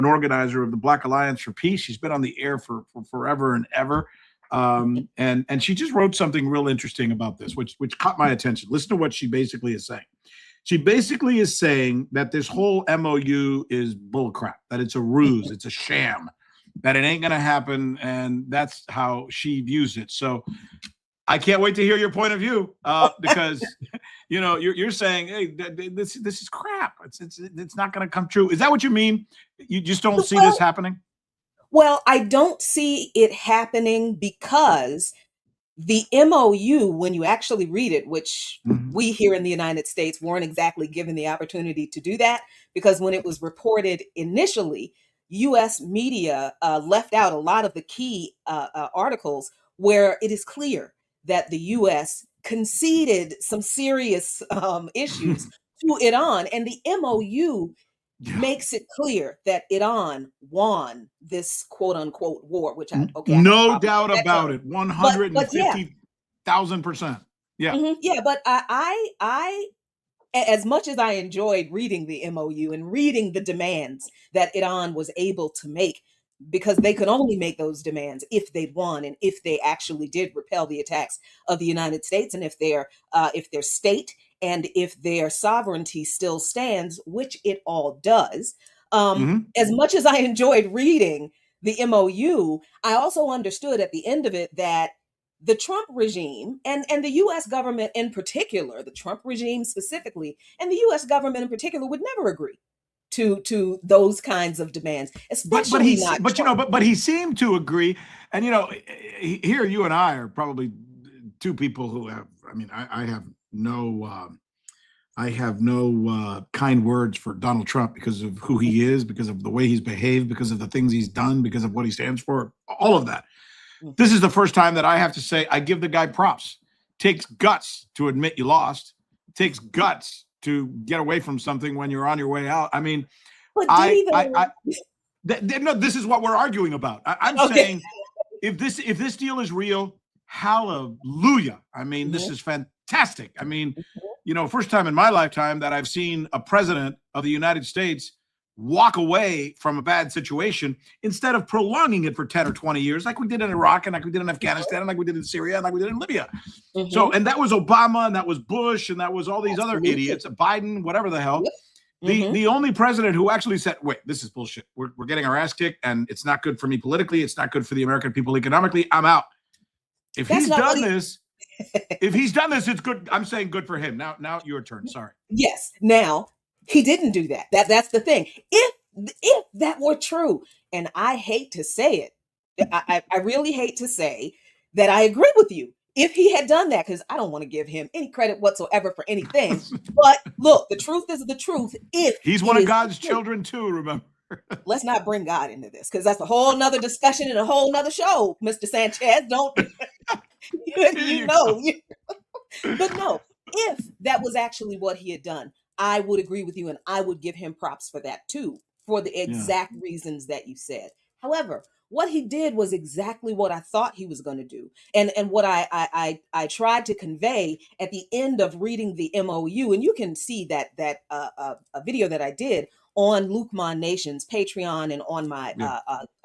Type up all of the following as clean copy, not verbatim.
an organizer of the Black Alliance for Peace. She's been on the air for forever and ever. And she just wrote something real interesting about this, which caught my attention. Listen to what she basically is saying. She basically is saying that this whole MOU is bullcrap, that it's a ruse, it's a sham, that it ain't going to happen. And that's how she views it. So I can't wait to hear your point of view, because you're saying, hey, this is crap. It's not going to come true. Is that what you mean? You just don't see this happening? Well, I don't see it happening because the MOU, when you actually read it, which we here in the United States weren't exactly given the opportunity to do that, because when it was reported initially, U.S. media left out a lot of the key articles where it is clear that the U.S. conceded some serious issues to Iran, and the MOU makes it clear that Iran won this quote unquote war, which no doubt about it, 150,000%. Yeah, yeah. But I, as much as I enjoyed reading the MOU and reading the demands that Iran was able to make, because they could only make those demands if they'd won and if they actually did repel the attacks of the United States, and if their state and if their sovereignty still stands, which it all does. As much as I enjoyed reading the MOU, I also understood at the end of it that the Trump regime and the U.S. government in particular, the Trump regime specifically, and the U.S. government in particular would never agree to those kinds of demands, especially but he seemed to agree. And here you and I are probably two people who have, I have no kind words for Donald Trump because of who he is, because of the way he's behaved, because of the things he's done, because of what he stands for, all of that. This is the first time that I have to say I give the guy props. Takes guts to admit you lost. It takes guts to get away from something when you're on your way out. No, this is what we're arguing about. I'm saying if this deal is real, hallelujah. This is fantastic. First time in my lifetime that I've seen a president of the United States walk away from a bad situation instead of prolonging it for 10 or 20 years, like we did in Iraq and like we did in Afghanistan and like we did in Syria and like we did in Libya. So, and that was Obama and that was Bush and that was all these other idiots, Biden, whatever the hell. The only president who actually said, wait, this is bullshit. We're getting our ass kicked and it's not good for me politically. It's not good for the American people economically. I'm out. If he's done this, it's good. I'm saying good for him. Now your turn. Sorry. Yes. Now, he didn't do that. That's the thing. If that were true, and I hate to say it, I really hate to say that I agree with you. If he had done that, because I don't want to give him any credit whatsoever for anything. But look, the truth is the truth. If he's one of God's children too, remember. Let's not bring God into this, because that's a whole nother discussion and a whole nother show, Mr. Sanchez. Don't you know? But no, if that was actually what he had done, I would agree with you, and I would give him props for that too, for the exact reasons that you said. However, what he did was exactly what I thought he was going to do, and what I tried to convey at the end of reading the MOU, and you can see that a video that I did on Luqman Nation's Patreon and on my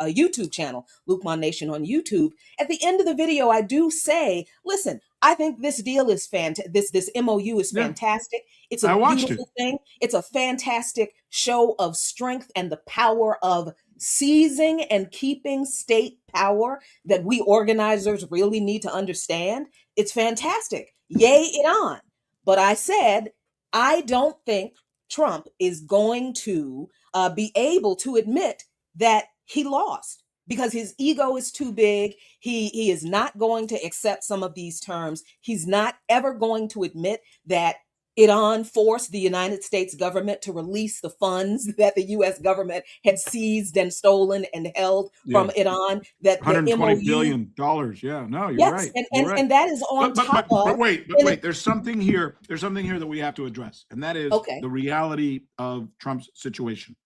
YouTube channel, Luqman Nation on YouTube. At the end of the video, I do say, listen, I think this deal is this MOU is fantastic. It's a beautiful thing. It's a fantastic show of strength and the power of seizing and keeping state power that we organizers really need to understand. It's fantastic. Yay, Iran. But I said, I don't think Trump is going to be able to admit that he lost, because his ego is too big. He is not going to accept some of these terms. He's not ever going to admit that Iran forced the United States government to release the funds that the U.S. government had seized and stolen and held from Iran. That $120 billion. Yeah, no, you're right. And that is on top of. But wait. There's something here. There's something here that we have to address, and that is the reality of Trump's situation.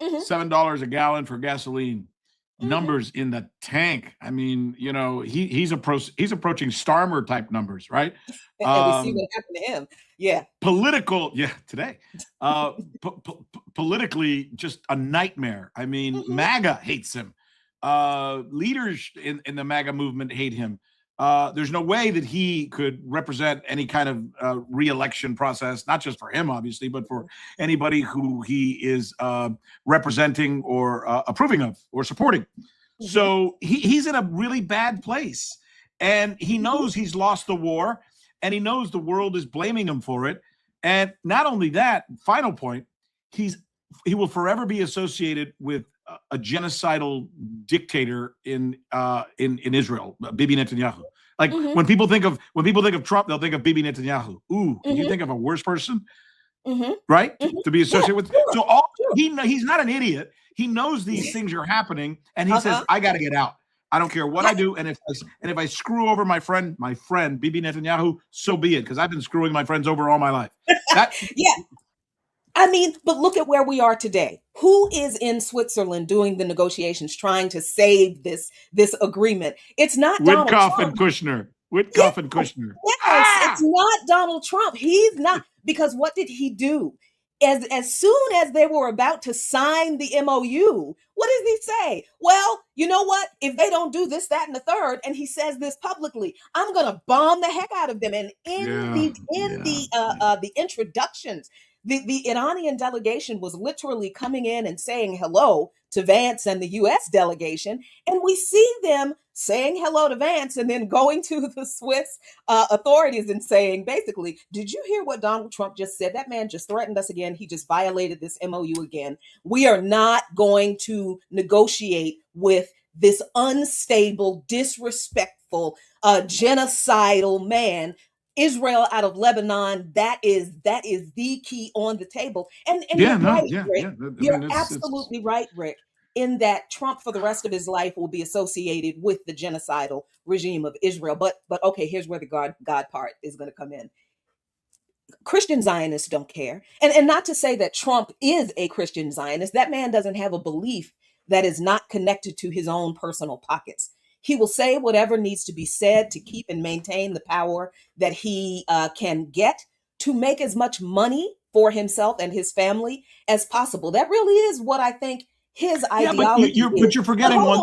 $7 a gallon for gasoline. numbers in the tank. I mean, you know, he's approaching Starmer type numbers, right? And we see what happened to him. Yeah. Political, yeah, today. Politically, just a nightmare. I mean, MAGA hates him. Leaders in the MAGA movement hate him. There's no way that he could represent any kind of re-election process, not just for him, obviously, but for anybody who he is representing or approving of or supporting. So he's in a really bad place. And he knows he's lost the war, and he knows the world is blaming him for it. And not only that, final point, he will forever be associated with a genocidal dictator in Israel, Bibi Netanyahu. Like when people think of Trump, they'll think of Bibi Netanyahu. Ooh, can you think of a worse person, right? To be associated with. So he's not an idiot. He knows these things are happening, and he says, "I got to get out. I don't care what I do, and if I screw over my friend Bibi Netanyahu, so be it, because I've been screwing my friends over all my life." Yeah. I mean, but look at where we are today. Who is in Switzerland doing the negotiations, trying to save this agreement? It's not Donald Trump. And Kushner. Witkoff and Kushner. Yes, it's not Donald Trump. He's not, because what did he do? As soon as they were about to sign the MOU, what does he say? Well, you know what? If they don't do this, that, and the third, and he says this publicly, I'm gonna bomb the heck out of them. And the introductions, the Iranian delegation was literally coming in and saying hello to Vance and the U.S. delegation, and we see them saying hello to Vance and then going to the Swiss authorities and saying, basically, did you hear what Donald Trump just said? That man just threatened us again. He just violated this MOU again. We are not going to negotiate with this unstable, disrespectful, genocidal man. Israel out of Lebanon, that is the key on the table. And you're right, Rick. You're absolutely right, Rick, in that Trump for the rest of his life will be associated with the genocidal regime of Israel. But okay, here's where the God part is going to come in. Christian Zionists don't care. And not to say that Trump is a Christian Zionist. That man doesn't have a belief that is not connected to his own personal pockets. He will say whatever needs to be said to keep and maintain the power that he can get to make as much money for himself and his family as possible. That really is what I think his ideology is. But you're forgetting one.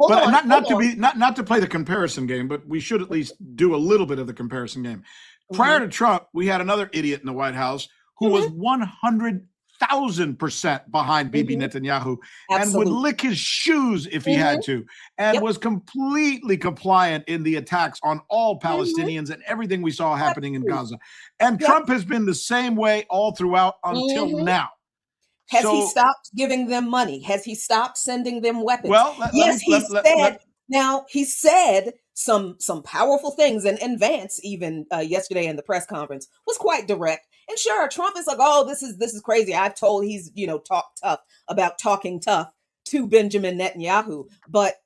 Not to play the comparison game, but we should at least do a little bit of the comparison game. Prior to Trump, we had another idiot in the White House who was 100,000% behind Bibi Netanyahu and would lick his shoes if he had to, and was completely compliant in the attacks on all Palestinians and everything we saw happening in Gaza. And Trump has been the same way all throughout until now. Has he stopped giving them money? Has he stopped sending them weapons? Well, he said some powerful things, and Vance even yesterday in the press conference was quite direct. And sure, Trump is like, oh, this is crazy. I've told he's talked tough about talking tough to Benjamin Netanyahu, but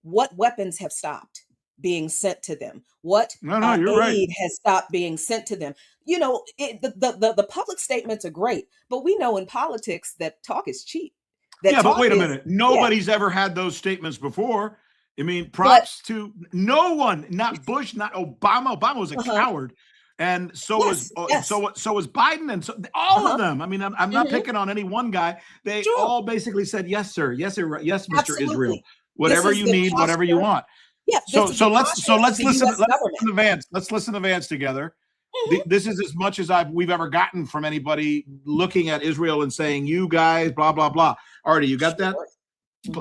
what weapons have stopped being sent to them? What aid has stopped being sent to them? The public statements are great, but we know in politics that talk is cheap. But wait a minute. Nobody's ever had those statements before. I mean, props to no one, not Bush, not Obama. Obama was a coward. And so was Biden, and so all of them. I mean, I'm not picking on any one guy. They all basically said, "Yes, sir. Yes, sir. Yes, Mr. Israel. Whatever you need, whatever you want." Yeah. So let's listen to Vance. Let's listen to Vance together. This is as much as we've ever gotten from anybody looking at Israel and saying, "You guys, blah blah blah." Artie, you got that?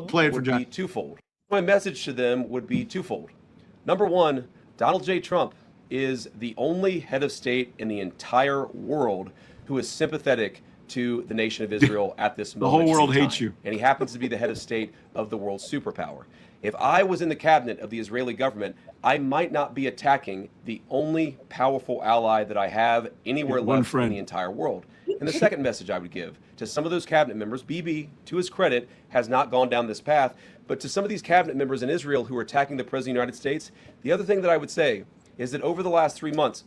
Play it for John. Twofold. My message to them would be twofold. Number one, Donald J. Trump is the only head of state in the entire world who is sympathetic to the nation of Israel at this moment. The whole world hates you. And he happens to be the head of state of the world's superpower. If I was in the cabinet of the Israeli government, I might not be attacking the only powerful ally that I have anywhere left in the entire world. And the second message I would give to some of those cabinet members, Bibi, to his credit, has not gone down this path, but to some of these cabinet members in Israel who are attacking the President of the United States, the other thing that I would say is that over the last 3 months,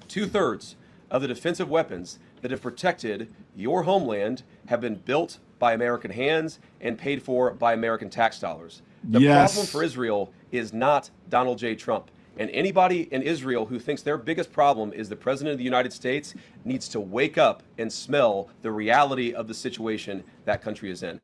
2/3 of the defensive weapons that have protected your homeland have been built by American hands and paid for by American tax dollars. The Yes. problem for Israel is not Donald J. Trump. And anybody in Israel who thinks their biggest problem is the president of the United States needs to wake up and smell the reality of the situation that country is in.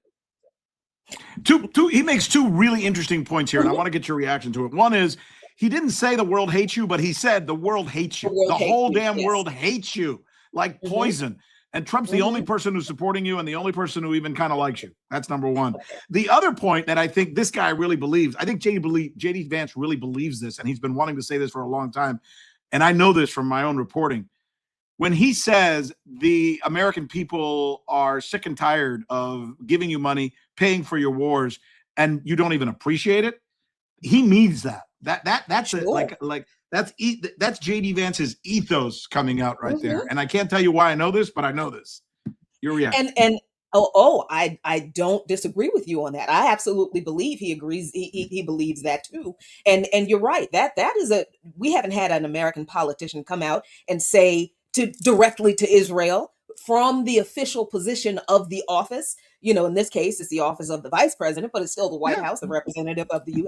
He makes two really interesting points here, and I want to get your reaction to it. One is, he didn't say the world hates you, but he said the world hates you. The whole damn world hates you like poison. And Trump's the only person who's supporting you and the only person who even kind of likes you. That's number one. The other point that I think this guy really believes, I think JD Vance really believes this, and he's been wanting to say this for a long time, and I know this from my own reporting. When he says the American people are sick and tired of giving you money, paying for your wars, and you don't even appreciate it, he means that. That's sure. That's JD Vance's ethos coming out right there. And I can't tell you why I know this, but I know this. Your reaction. And I don't disagree with you on that. I absolutely believe he agrees. He believes that too. And you're right. That is we haven't had an American politician come out and say directly to Israel from the official position of the office. You know, in this case, it's the office of the vice president, but it's still the White House, the representative of the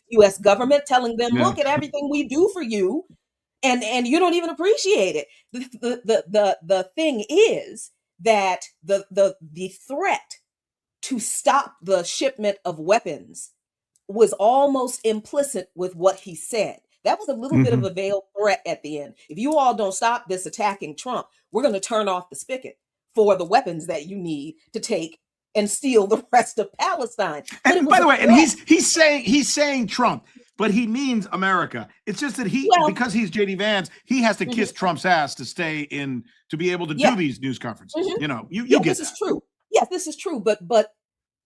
U.S. government, telling them, look at everything we do for you, and you don't even appreciate it. The thing is that the threat to stop the shipment of weapons was almost implicit with what he said. That was a little bit of a veiled threat at the end. If you all don't stop this attacking Trump, we're going to turn off the spigot for the weapons that you need to take and steal the rest of Palestine. And by the way, and he's saying Trump, but he means America. It's just that because he's JD Vance, he has to kiss Trump's ass to stay in, to be able to do these news conferences. You know, you get this is true. Yes, this is true. But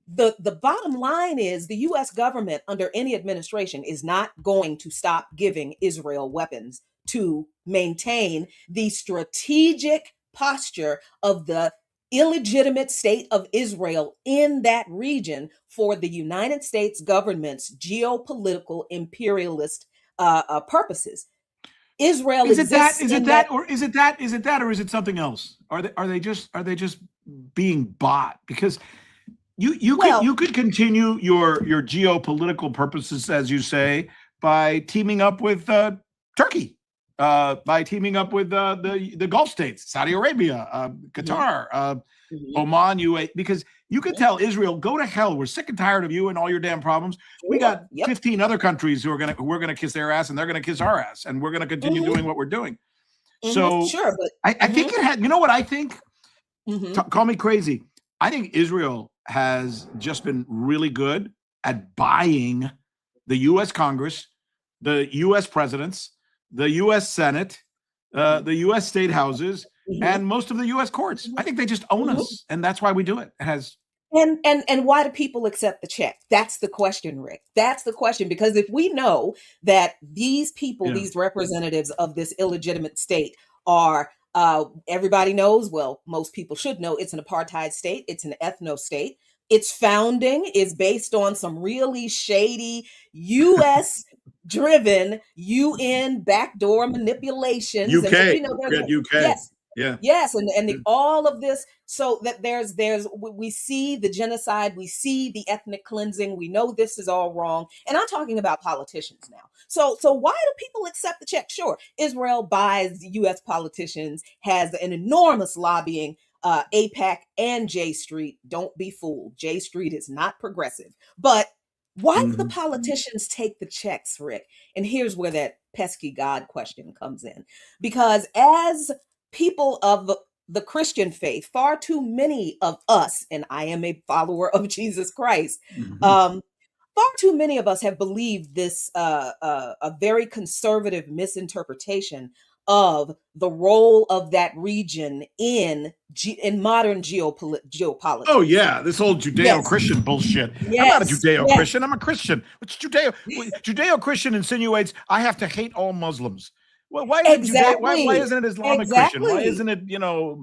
the bottom line is the U.S. government under any administration is not going to stop giving Israel weapons to maintain the strategic posture of the illegitimate state of Israel in that region for the United States government's geopolitical imperialist purposes. Israel is it that or is it something else? Are they just being bought? Because you could continue your geopolitical purposes, as you say, by teaming up with Turkey. By teaming up with the Gulf states, Saudi Arabia, Qatar, Oman, UAE, because you could tell Israel, go to hell. We're sick and tired of you and all your damn problems. We got 15 other countries who are gonna kiss their ass, and they're gonna kiss our ass, and we're gonna continue doing what we're doing. So but I think it had. You know what I think? Call me crazy. I think Israel has just been really good at buying the U.S. Congress, the U.S. presidents, the U.S. Senate, the U.S. state houses, and most of the U.S. courts. I think they just own us, and that's why we do it. It has. And why do people accept the check? That's the question, Rick. That's the question. Because if we know that these people, these representatives of this illegitimate state are, everybody knows, well, most people should know, it's an apartheid state. It's an ethno state. Its founding is based on some really shady U.S. driven UN backdoor manipulations. UK, and, UK. Yes. Yeah. Yes, and all of this, so that we see the genocide, we see the ethnic cleansing, we know this is all wrong, and I'm talking about politicians now. So why do people accept the check? Sure, Israel buys U.S. politicians, has an enormous lobbying. AIPAC and J Street, don't be fooled. J Street is not progressive, but why do the politicians take the checks, Rick? And here's where that pesky God question comes in, because as people of the Christian faith, far too many of us, and I am a follower of Jesus Christ, far too many of us have believed this a very conservative misinterpretation of the role of that region in modern geopolitics. Oh yeah, this old Judeo-Christian bullshit. Yes. I'm not a Judeo-Christian. I'm a Christian. What's Judeo-Christian insinuates I have to hate all Muslims. Well, why isn't why isn't it Islamic Christian? Why isn't it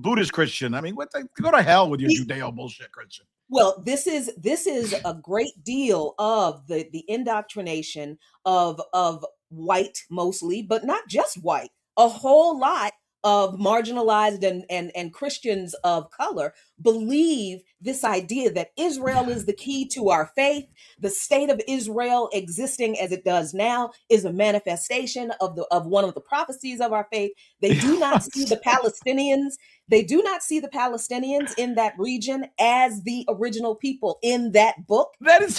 Buddhist Christian? I mean, go to hell with your Judeo bullshit, Christian. Well, this is a great deal of the indoctrination of white mostly, but not just white. A whole lot of marginalized and Christians of color believe this idea that Israel is the key to our faith. The state of Israel existing as it does now is a manifestation of one of the prophecies of our faith. They do not see the Palestinians. They do not see the Palestinians in that region as the original people in that book. That is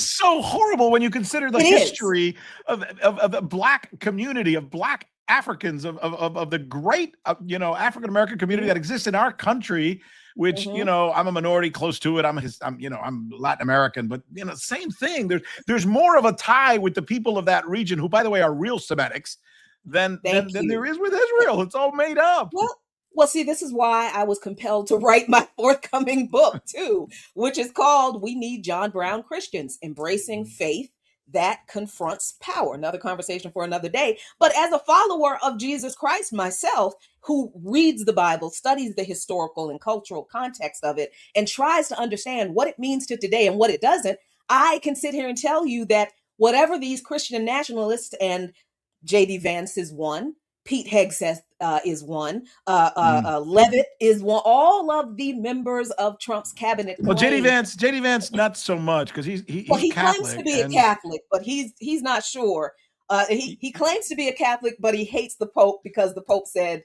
so horrible when you consider the history of the Black community, of Black Africans, of the great African American community that exists in our country, which I'm a minority close to it. I'm Latin American, but same thing. There's more of a tie with the people of that region, who, by the way, are real Semitics, than there is with Israel. It's all made up. Well, see, this is why I was compelled to write my forthcoming book too, which is called "We Need John Brown Christians: Embracing Faith That Confronts Power." Another conversation for another day. But as a follower of Jesus Christ myself, who reads the Bible, studies the historical and cultural context of it, and tries to understand what it means to today and what it doesn't, I can sit here and tell you that whatever these Christian nationalists, and J.D. Vance is one, Pete Hegseth is one, Levitt is one, all of the members of Trump's cabinet. Well, J.D. Vance, not so much, because he's he Catholic, claims to be a Catholic, but he's not sure. He claims to be a Catholic, but he hates the Pope because the Pope said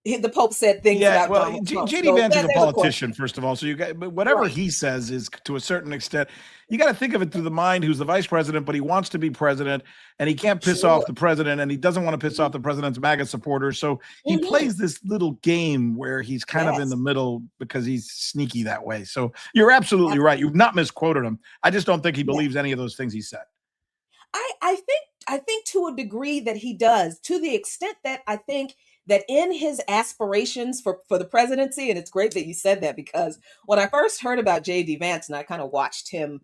things about Donald Trump. J.D. Vance is a politician, first of all. So whatever he says is, to a certain extent, you got to think of it through the mind who's the vice president, but he wants to be president, and he can't piss off the president, and he doesn't want to piss off the president's MAGA supporters. So he plays this little game where he's kind of in the middle because he's sneaky that way. So you're absolutely right. You've not misquoted him. I just don't think he believes any of those things he said. I think to a degree that he does, to the extent that I think that in his aspirations for the presidency, and it's great that you said that, because when I first heard about J.D. Vance and I kind of watched him,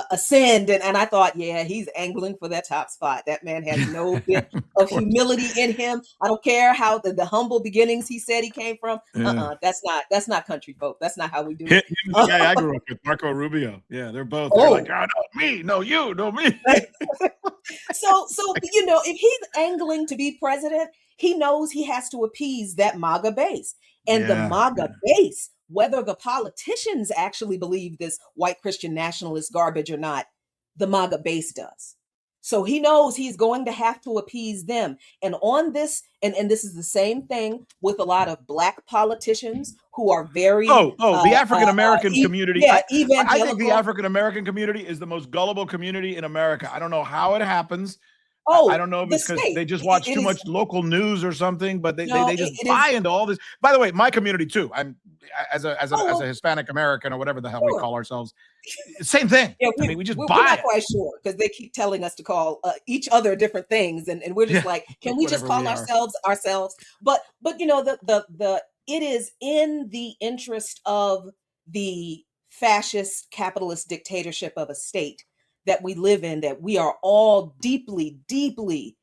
ascend, and I thought, yeah, he's angling for that top spot. That man has no bit of humility in him. I don't care how the humble beginnings he said he came from. That's not country folk. That's not how we do it. The guy I grew up with, Marco Rubio. Yeah, they're like, oh, no, me, no, you, no, me. So if he's angling to be president, he knows he has to appease that MAGA base. And the MAGA base, whether the politicians actually believe this white Christian nationalist garbage or not, the MAGA base does. So he knows he's going to have to appease them. And on this, and this is the same thing with a lot of Black politicians who are very... the African-American community. Evangelical. I think the African-American community is the most gullible community in America. I don't know how it happens. I don't know if it's because they just watch too much local news or something, but they just buy into all this. By the way, my community too. I'm as a Hispanic American or whatever the hell we call ourselves. Same thing. Yeah, we just buy. We're not quite sure because they keep telling us to call each other different things, and we're just like, can we just call ourselves? But it is in the interest of the fascist capitalist dictatorship of a state that we live in, that we are all deeply, deeply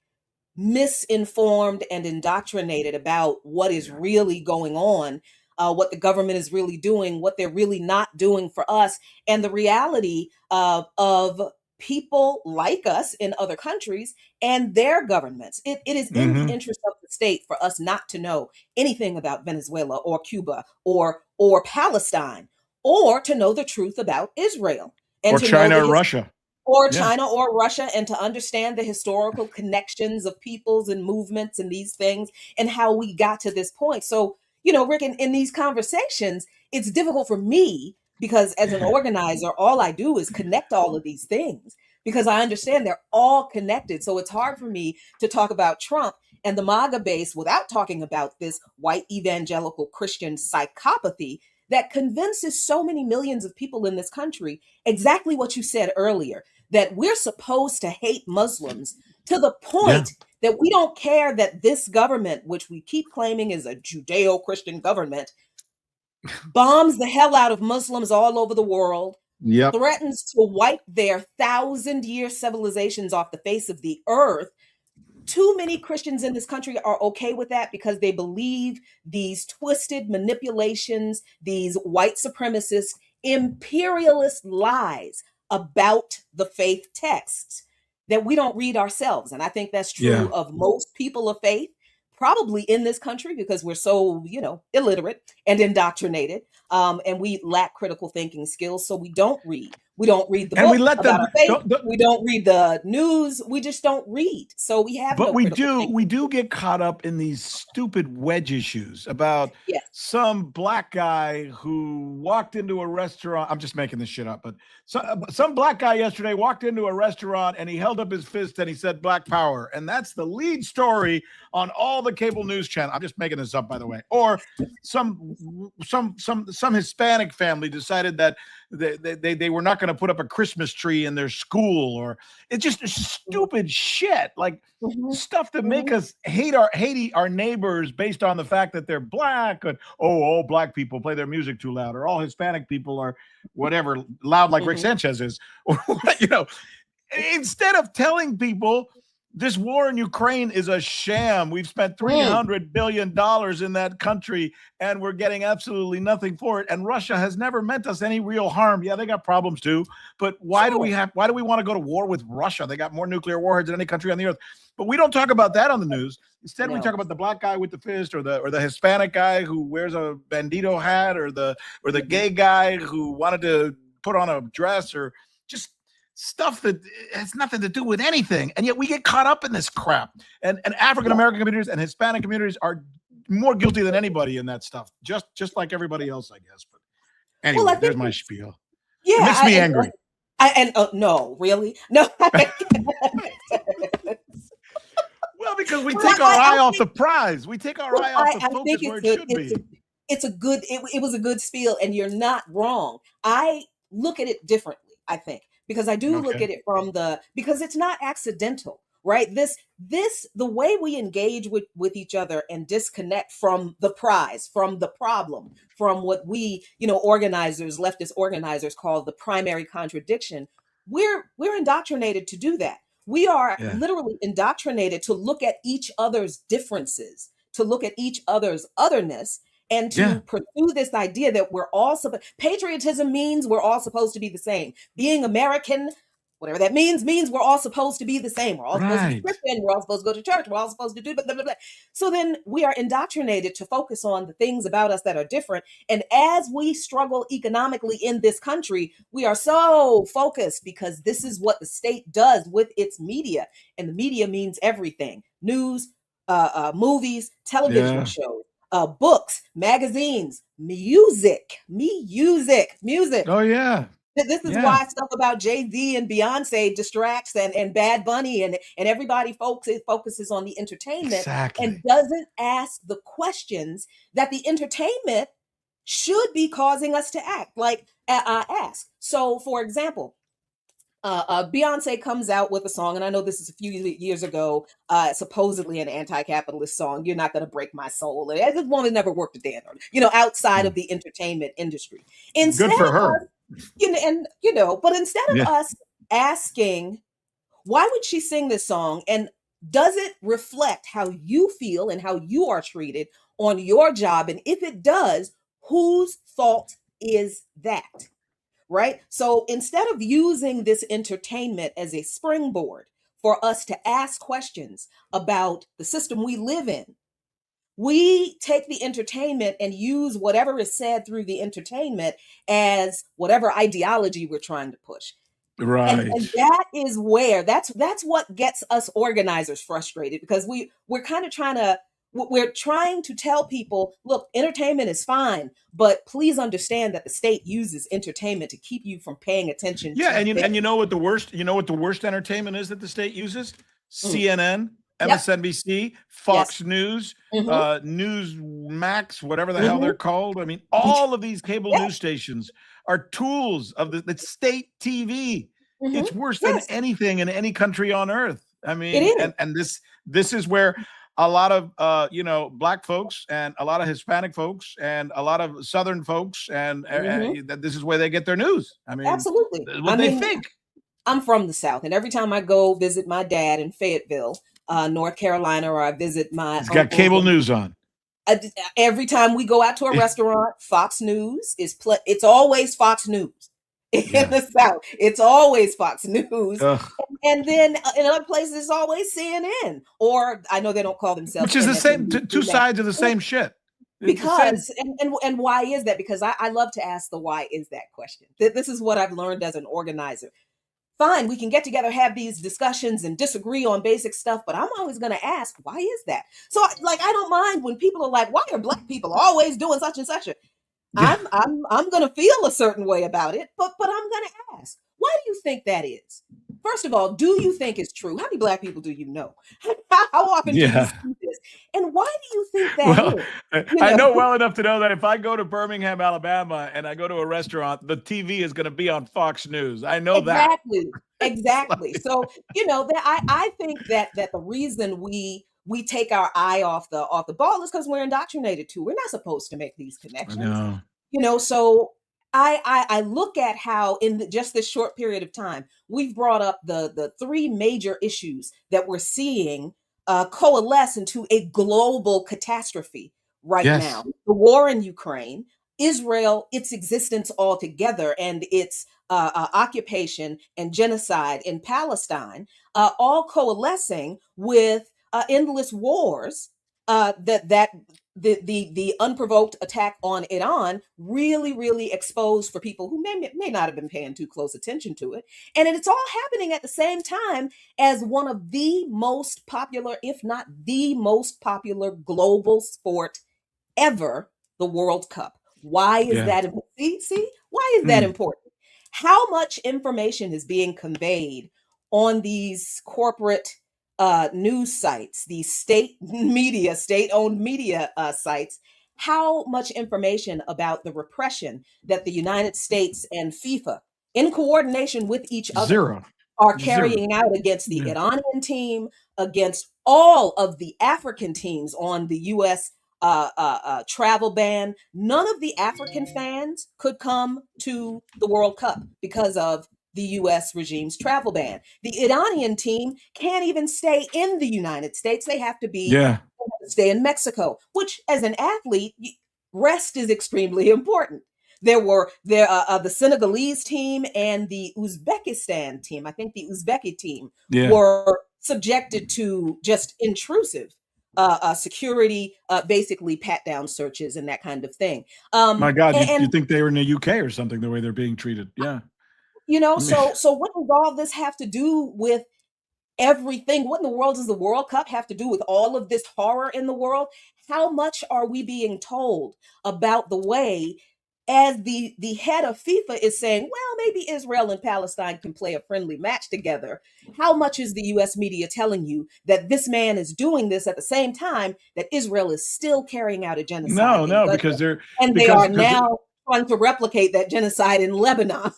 misinformed and indoctrinated about what is really going on, what the government is really doing, what they're really not doing for us, and the reality of people like us in other countries and their governments. It is in the interest of the state for us not to know anything about Venezuela or Cuba or Palestine, or to know the truth about Israel. And or China or Russia. Or China or Russia, and to understand the historical connections of peoples and movements and these things and how we got to this point. So, Rick, in these conversations, it's difficult for me because as an organizer, all I do is connect all of these things because I understand they're all connected. So it's hard for me to talk about Trump and the MAGA base without talking about this white evangelical Christian psychopathy that convinces so many millions of people in this country exactly what you said earlier, that we're supposed to hate Muslims to the point that we don't care that this government, which we keep claiming is a Judeo-Christian government, bombs the hell out of Muslims all over the world, threatens to wipe their 1,000-year civilizations off the face of the earth. Too many Christians in this country are okay with that because they believe these twisted manipulations, these white supremacist, imperialist lies about the faith texts that we don't read ourselves. And I think that's true of most people of faith. probably in this country because we're so, illiterate and indoctrinated, and we lack critical thinking skills. So we don't read. We don't read the And we book let about them. our faith. We don't read the news. We just don't read. So we have But no critical thinking. we do get caught up in these stupid wedge issues about Yes. some black guy who walked into a restaurant. I'm just making this shit up, but some black guy yesterday walked into a restaurant and he held up his fist and he said Black Power. And that's the lead story on all the cable news channels. I'm just making this up, by the way. Or some Hispanic family decided that they were not going to put up a Christmas tree in their school, or it's just stupid shit, like stuff that make us hate our neighbors based on the fact that they're black, and all black people play their music too loud, or all Hispanic people are whatever loud like Rick Sanchez is, or instead of telling people this war in Ukraine is a sham. We've spent $300 billion in that country and we're getting absolutely nothing for it. And Russia has never meant us any real harm. Yeah, they got problems too. But why do we want to go to war with Russia? They got more nuclear warheads than any country on the earth. But we don't talk about that on the news. Instead, we talk about the black guy with the fist, or the Hispanic guy who wears a bandito hat, or the gay guy who wanted to put on a dress, or just stuff that has nothing to do with anything. And yet we get caught up in this crap. And African-American communities and Hispanic communities are more guilty than anybody in that stuff, just like everybody else, I guess. But anyway, there's my spiel. Yeah, it makes me angry. No, really? No. Well, because we take our eye off the prize. We take our eye off the focus where it should be. It was a good spiel, and you're not wrong. I look at it differently, I think. Because I do look at it because it's not accidental, right? The way we engage with each other and disconnect from the prize, from the problem, from what we, leftist organizers call the primary contradiction, we're indoctrinated to do that. We are literally indoctrinated to look at each other's differences, to look at each other's otherness, and to pursue this idea that patriotism means we're all supposed to be the same. Being American, whatever that means we're all supposed to be the same. We're all supposed to be Christian. We're all supposed to go to church. We're all supposed to do blah, blah, blah, blah. So then we are indoctrinated to focus on the things about us that are different. And as we struggle economically in this country, we are so focused because this is what the state does with its media. And the media means everything. News, movies, television shows. Books, magazines, music. Oh, yeah. This is why stuff about Jay-Z and Beyonce distracts and Bad Bunny and everybody focuses on the entertainment and doesn't ask the questions that the entertainment should be causing us to ask. So, for example, Beyonce comes out with a song, and I know this is a few years ago, supposedly an anti-capitalist song. You're not going to break my soul. This woman never worked a day, outside of the entertainment industry. Instead Good for her. But instead of us asking, why would she sing this song? And does it reflect how you feel and how you are treated on your job? And if it does, whose fault is that? Right? So instead of using this entertainment as a springboard for us to ask questions about the system we live in, we take the entertainment and use whatever is said through the entertainment as whatever ideology we're trying to push. Right. And that is where that's what gets us organizers frustrated, because we're trying to tell people, look, entertainment is fine, but please understand that the state uses entertainment to keep you from paying attention. Yeah, and you know what the worst entertainment is that the state uses? CNN, MSNBC, Fox News, Newsmax, whatever the hell they're called. I mean, all of these cable news stations are tools of the state TV. It's worse than anything in any country on earth. I mean, and this is where a lot of black folks and a lot of Hispanic folks and a lot of Southern folks and this is where they get their news. I mean, absolutely. They think. I'm from the South, and every time I go visit my dad in Fayetteville, North Carolina, or I visit my He's got cable news on. Every time we go out to a restaurant, Fox News it's always Fox News. in the South. It's always Fox News. Ugh. And then in other places, it's always CNN. Or I know they don't call themselves, which is the same. MSNBC Two now. sides of the same shit. Because and why is that? Because I love to ask the why is that question. This is what I've learned as an organizer. Fine, we can get together, have these discussions and disagree on basic stuff, but I'm always going to ask, why is that? So like, I don't mind when people are like, why are Black people always doing such and such? Yeah. I'm going to feel a certain way about it, but I'm going to ask, why do you think that is? First of all, do you think it's true? How many Black people do you know? How often do you see this? And why do you think that is? I know well enough to know that if I go to Birmingham, Alabama, and I go to a restaurant, the TV is going to be on Fox News. I know that. Exactly. So, I think that the reason we take our eye off the ball is because we're indoctrinated to. We're not supposed to make these connections. So I look at how in just this short period of time, we've brought up the three major issues that we're seeing coalesce into a global catastrophe right now. The war in Ukraine, Israel, its existence altogether, and its occupation and genocide in Palestine, all coalescing with endless wars the unprovoked attack on Iran really exposed for people who may not have been paying too close attention to it. And it's all happening at the same time as one of the most popular, if not the most popular global sport ever, the World Cup. Why is that important? See? Why is that important? How much information is being conveyed on these corporate news sites, these state-owned media sites? How much information about the repression that the United States and FIFA, in coordination with each other, are carrying out against the Iranian team, against all of the African teams on the U.S. Travel ban? None of the African fans could come to the World Cup because of the U.S. regime's travel ban. The Iranian team can't even stay in the United States. They have to stay in Mexico, which as an athlete, rest is extremely important. The Senegalese team and the Uzbekistan team, I think the Uzbeki team, were subjected to just intrusive security, basically pat down searches and that kind of thing. My God, you think they were in the UK or something, the way they're being treated? Yeah. So what does all this have to do with everything? What in the world does the World Cup have to do with all of this horror in the world? How much are we being told about the way, as the head of FIFA is saying, well, maybe Israel and Palestine can play a friendly match together? How much is the US media telling you that this man is doing this at the same time that Israel is still carrying out a genocide? No, because they are now trying to replicate that genocide in Lebanon.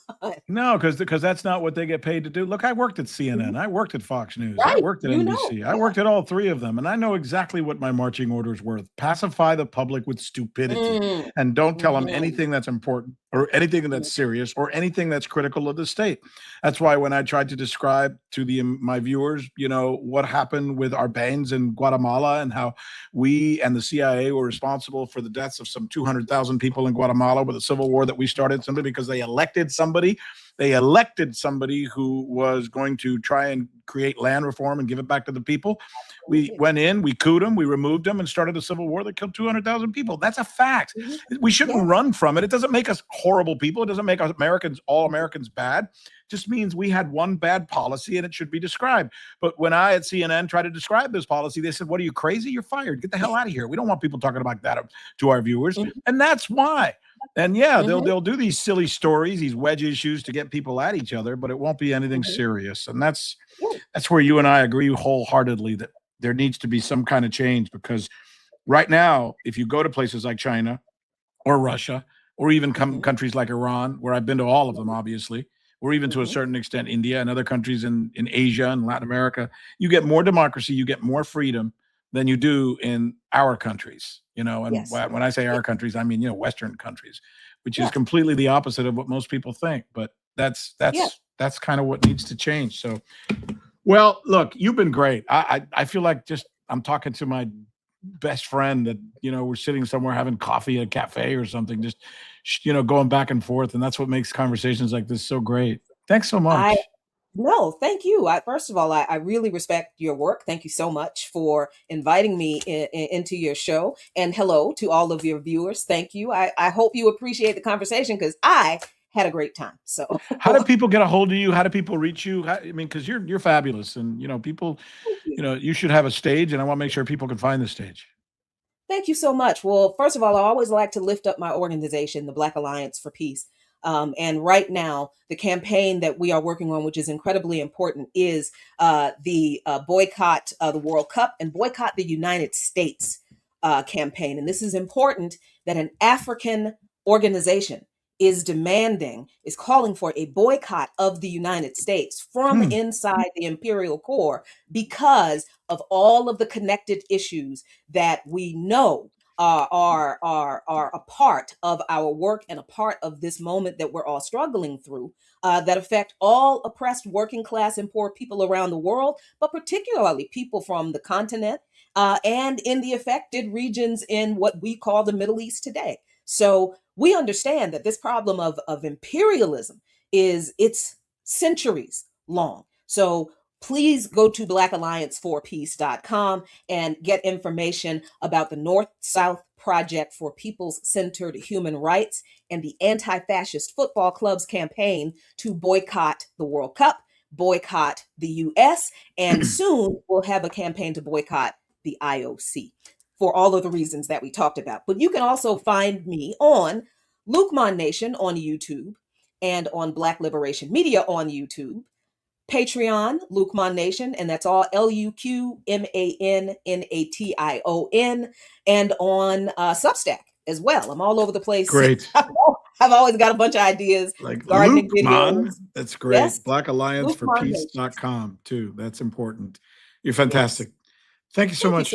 No, because that's not what they get paid to do. Look, I worked at CNN. I worked at Fox News. I worked at NBC. I worked at all three of them, and I know exactly what my marching orders were. Pacify the public with stupidity, and don't tell them anything that's important or anything that's serious or anything that's critical of the state. That's why when I tried to describe to my viewers, what happened with our Baines in Guatemala and how we and the CIA were responsible for the deaths of some 200,000 people in Guatemala with a civil war that we started simply because they elected somebody who was going to try and create land reform and give it back to the people. We went in, we couped them, we removed them, and started a civil war that killed 200,000 people. That's a fact. We shouldn't run from it. It doesn't make us horrible people. It doesn't make us all Americans bad. It just means we had one bad policy and it should be described. But when I at CNN tried to describe this policy, they said, what are you, crazy? You're fired. Get the hell out of here. We don't want people talking about that to our viewers. And that's why. And they'll do these silly stories, these wedge issues to get people at each other, but it won't be anything serious. And that's where you and I agree wholeheartedly that there needs to be some kind of change, because right now, if you go to places like China or Russia, or even countries like Iran, where I've been to all of them, obviously, or even to a certain extent, India and other countries in Asia and Latin America, you get more democracy, you get more freedom than you do in our countries, and when I say our countries, I mean, Western countries, which is completely the opposite of what most people think. But that's kind of what needs to change. So, well, look, you've been great. I feel like I'm talking to my best friend that, we're sitting somewhere having coffee at a cafe or something, just going back and forth. And that's what makes conversations like this so great. Thanks so much. No, thank you. First of all, I really respect your work. Thank you so much for inviting me into your show. And hello to all of your viewers. Thank you. I hope you appreciate the conversation because I had a great time. So how do people get a hold of you? How do people reach you? Because you're fabulous. And, people, you should have a stage, and I want to make sure people can find the stage. Thank you so much. Well, first of all, I always like to lift up my organization, the Black Alliance for Peace. And right now, the campaign that we are working on, which is incredibly important, is the boycott the World Cup and boycott the United States campaign. And this is important that an African organization is calling for a boycott of the United States from inside the imperial core because of all of the connected issues that we know are a part of our work and a part of this moment that we're all struggling through that affect all oppressed working class and poor people around the world, but particularly people from the continent and in the affected regions in what we call the Middle East today. So we understand that this problem of imperialism it's centuries long. So please go to blackallianceforpeace.com and get information about the North-South Project for People's-Centered Human Rights and the Anti-Fascist Football Club's campaign to boycott the World Cup, boycott the U.S., and soon we'll have a campaign to boycott the IOC for all of the reasons that we talked about. But you can also find me on Luqman Nation on YouTube and on Black Liberation Media on YouTube, Patreon, Luqman Nation, and that's all LuqManNation, and on Substack as well. I'm all over the place. Great. I've always got a bunch of ideas. Like gardening Luqman, videos. that's great. Yes. BlackAllianceForPeace.com too. That's important. You're fantastic. Yes. Thank you so much.